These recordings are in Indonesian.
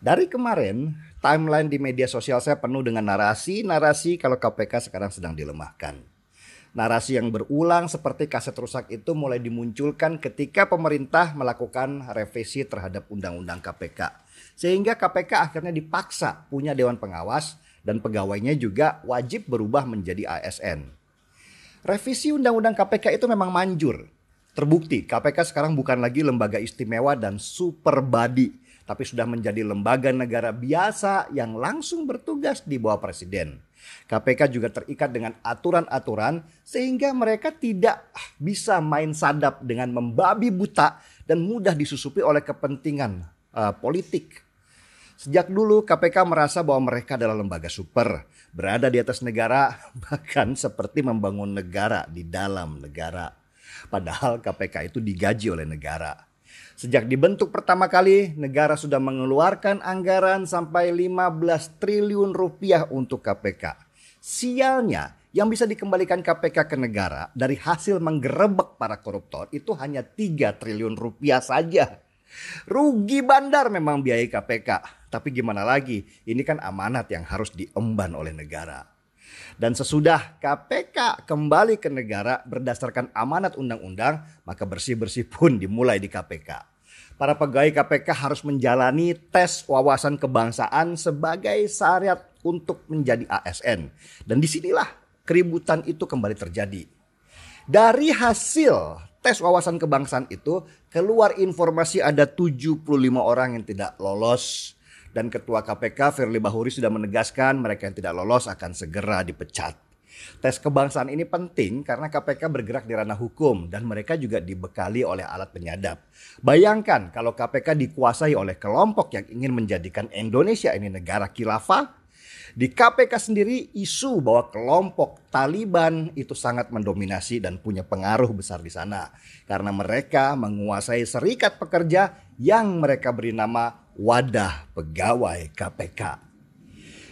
Dari kemarin, timeline di media sosial saya penuh dengan narasi-narasi kalau KPK sekarang sedang dilemahkan. Narasi yang berulang seperti kaset rusak itu mulai dimunculkan ketika pemerintah melakukan revisi terhadap Undang-Undang KPK. Sehingga KPK akhirnya dipaksa punya Dewan Pengawas dan pegawainya juga wajib berubah menjadi ASN. Revisi Undang-Undang KPK itu memang manjur. Terbukti KPK sekarang bukan lagi lembaga istimewa dan super body, tapi sudah menjadi lembaga negara biasa yang langsung bertugas di bawah presiden. KPK juga terikat dengan aturan-aturan sehingga mereka tidak bisa main sadap dengan membabi buta dan mudah disusupi oleh kepentingan politik. Sejak dulu KPK merasa bahwa mereka adalah lembaga super, berada di atas negara, bahkan seperti membangun negara di dalam negara. Padahal KPK itu digaji oleh negara. Sejak dibentuk pertama kali, negara sudah mengeluarkan anggaran sampai 15 triliun rupiah untuk KPK. Sialnya, yang bisa dikembalikan KPK ke negara dari hasil menggerebek para koruptor itu hanya 3 triliun rupiah saja. Rugi bandar memang biaya KPK. Tapi gimana lagi, ini kan amanat yang harus diemban oleh negara. Dan sesudah KPK kembali ke negara berdasarkan amanat undang-undang, maka bersih-bersih pun dimulai di KPK. Para pegawai KPK harus menjalani tes wawasan kebangsaan sebagai syarat untuk menjadi ASN. Dan disinilah keributan itu kembali terjadi. Dari hasil tes wawasan kebangsaan itu keluar informasi ada 75 orang yang tidak lolos. Dan Ketua KPK Firly Bahuri sudah menegaskan mereka yang tidak lolos akan segera dipecat. Tes kebangsaan ini penting karena KPK bergerak di ranah hukum dan mereka juga dibekali oleh alat penyadap. Bayangkan kalau KPK dikuasai oleh kelompok yang ingin menjadikan Indonesia ini negara khilafah. Di KPK sendiri isu bahwa kelompok Taliban itu sangat mendominasi dan punya pengaruh besar di sana. Karena mereka menguasai serikat pekerja yang mereka beri nama Wadah Pegawai KPK.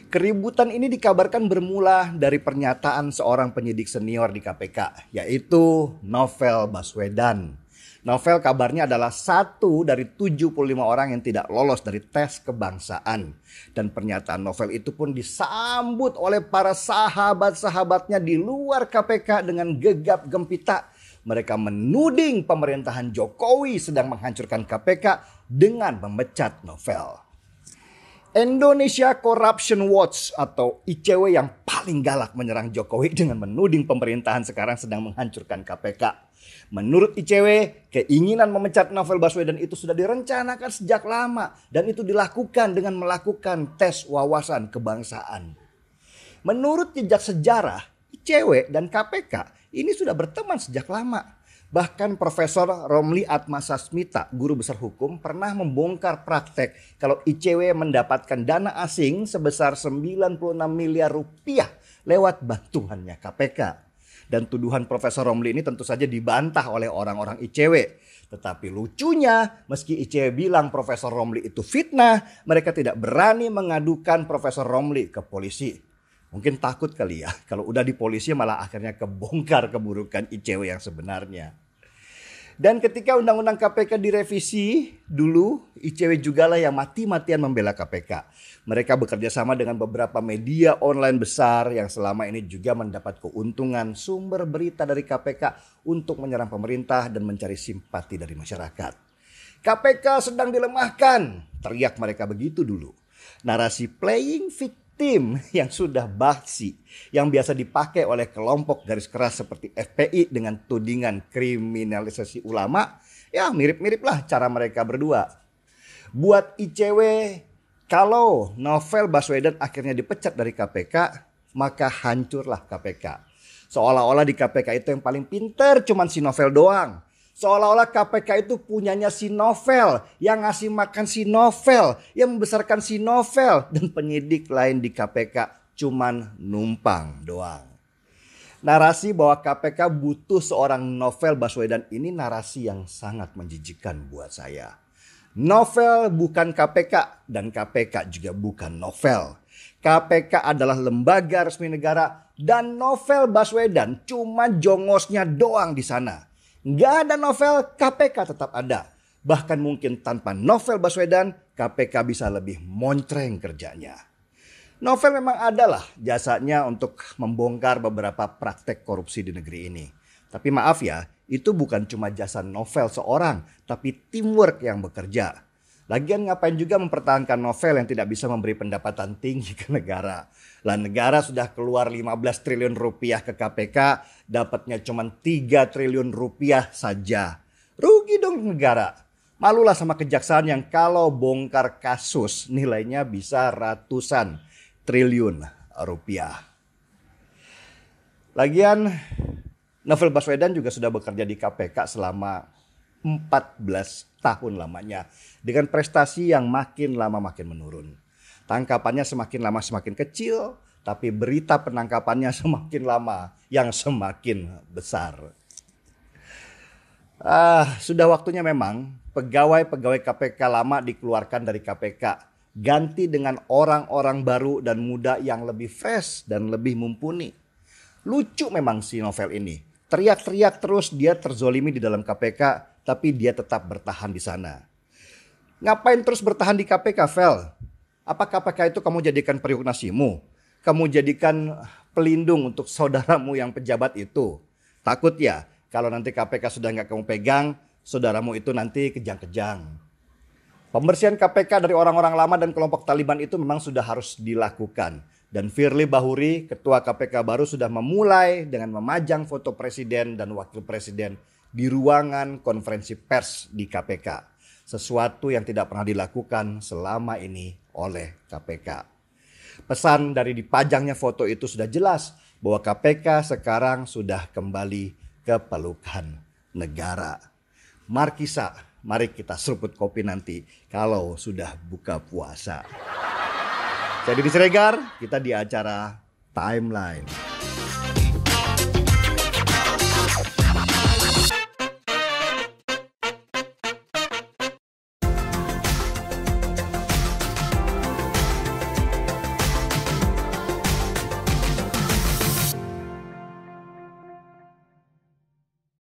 Keributan ini dikabarkan bermula dari pernyataan seorang penyidik senior di KPK, yaitu Novel Baswedan. Novel kabarnya adalah satu dari 75 orang yang tidak lolos dari tes kebangsaan. Dan pernyataan Novel itu pun disambut oleh para sahabat-sahabatnya di luar KPK dengan gegap gempita. Mereka menuding pemerintahan Jokowi sedang menghancurkan KPK dengan memecat Novel. Indonesia Corruption Watch atau ICW yang paling galak menyerang Jokowi dengan menuding pemerintahan sekarang sedang menghancurkan KPK. Menurut ICW, keinginan memecat Novel Baswedan itu sudah direncanakan sejak lama dan itu dilakukan dengan melakukan tes wawasan kebangsaan. Menurut jejak sejarah, ICW dan KPK ini sudah berteman sejak lama. Bahkan Profesor Romli Atmasasmita, guru besar hukum, pernah membongkar praktek kalau ICW mendapatkan dana asing sebesar 96 miliar rupiah lewat bantuannya KPK. Dan tuduhan Profesor Romli ini tentu saja dibantah oleh orang-orang ICW. Tetapi lucunya, meski ICW bilang Profesor Romli itu fitnah, mereka tidak berani mengadukan Profesor Romli ke polisi. Mungkin takut kali ya, kalau udah di polisi malah akhirnya kebongkar keburukan ICW yang sebenarnya. Dan ketika Undang-Undang KPK direvisi, dulu ICW jugalah yang mati-matian membela KPK. Mereka bekerja sama dengan beberapa media online besar yang selama ini juga mendapat keuntungan sumber berita dari KPK untuk menyerang pemerintah dan mencari simpati dari masyarakat. KPK sedang dilemahkan, teriak mereka begitu dulu. Narasi playing victim yang sudah basi, yang biasa dipakai oleh kelompok garis keras seperti FPI dengan tudingan kriminalisasi ulama, ya mirip-mirip lah cara mereka berdua. Buat ICW, kalau Novel Baswedan akhirnya dipecat dari KPK, maka hancurlah KPK. Seolah-olah di KPK itu yang paling pinter cuman si Novel doang. Seolah-olah KPK itu punyanya si Novel, yang ngasih makan si Novel, yang membesarkan si Novel, dan penyidik lain di KPK cuman numpang doang. Narasi bahwa KPK butuh seorang Novel Baswedan ini narasi yang sangat menjijikkan buat saya. Novel bukan KPK dan KPK juga bukan Novel. KPK adalah lembaga resmi negara dan Novel Baswedan cuma jongosnya doang di sana. Nggak ada Novel, KPK tetap ada. Bahkan mungkin tanpa Novel Baswedan, KPK bisa lebih moncreng kerjanya. Novel memang adalah jasanya untuk membongkar beberapa praktek korupsi di negeri ini. Tapi maaf ya, itu bukan cuma jasa Novel seorang, tapi teamwork yang bekerja. Lagian ngapain juga mempertahankan Novel yang tidak bisa memberi pendapatan tinggi ke negara. Lah negara sudah keluar 15 triliun rupiah ke KPK, dapatnya cuma 3 triliun rupiah saja. Rugi dong negara. Malulah sama kejaksaan yang kalau bongkar kasus nilainya bisa ratusan triliun rupiah. Lagian Novel Baswedan juga sudah bekerja di KPK selama 14 tahun lamanya dengan prestasi yang makin lama makin menurun. Tangkapannya semakin lama semakin kecil, tapi berita penangkapannya semakin lama yang semakin besar. Sudah waktunya memang pegawai-pegawai KPK lama dikeluarkan dari KPK. Ganti dengan orang-orang baru dan muda yang lebih fresh dan lebih mumpuni. Lucu memang si Novel ini. Teriak-teriak terus dia terzolimi di dalam KPK, tapi dia tetap bertahan di sana. Ngapain terus bertahan di KPK, Vel? Apa KPK itu kamu jadikan periuk nasimu? Kamu jadikan pelindung untuk saudaramu yang pejabat itu? Takut ya kalau nanti KPK sudah nggak kamu pegang, saudaramu itu nanti kejang-kejang. Pembersihan KPK dari orang-orang lama dan kelompok Taliban itu memang sudah harus dilakukan. Dan Firly Bahuri, ketua KPK baru sudah memulai dengan memajang foto presiden dan wakil presiden di ruangan konferensi pers di KPK. Sesuatu yang tidak pernah dilakukan selama ini oleh KPK. Pesan dari dipajangnya foto itu sudah jelas bahwa KPK sekarang sudah kembali ke pelukan negara. Markisa, mari kita seruput kopi nanti kalau sudah buka puasa. Jadi di Siregar, kita di acara Timeline.